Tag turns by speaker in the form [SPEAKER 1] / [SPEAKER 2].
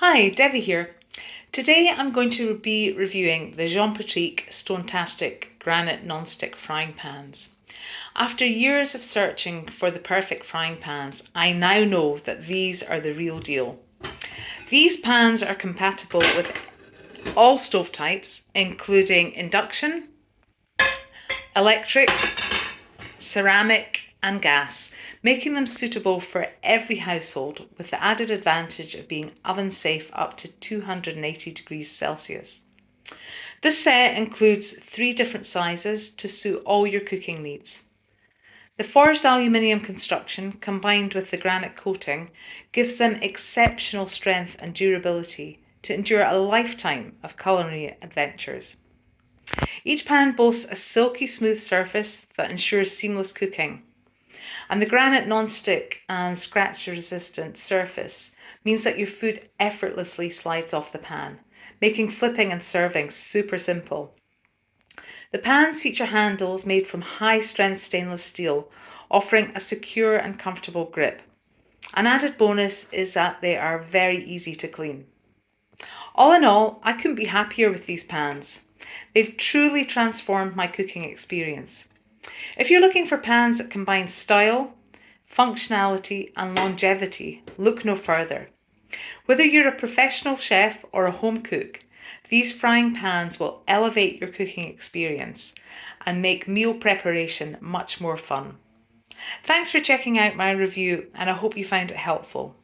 [SPEAKER 1] Hi, Debbie here. Today I'm going to be reviewing the Jean-Patrique Stonetastic Granite non-stick frying pans. After years of searching for the perfect frying pans, I now know that these are the real deal. These pans are compatible with all stove types, including induction, electric, ceramic and gas, making them suitable for every household with the added advantage of being oven safe up to 280 degrees Celsius. This set includes 3 different sizes to suit all your cooking needs. The forged aluminium construction combined with the granite coating gives them exceptional strength and durability to endure a lifetime of culinary adventures. Each pan boasts a silky smooth surface that ensures seamless cooking. And the granite non-stick and scratch-resistant surface means that your food effortlessly slides off the pan, making flipping and serving super simple. The pans feature handles made from high-strength stainless steel, offering a secure and comfortable grip. An added bonus is that they are very easy to clean. All in all, I couldn't be happier with these pans. They've truly transformed my cooking experience. If you're looking for pans that combine style, functionality and longevity, look no further. Whether you're a professional chef or a home cook, these frying pans will elevate your cooking experience and make meal preparation much more fun. Thanks for checking out my review, and I hope you found it helpful.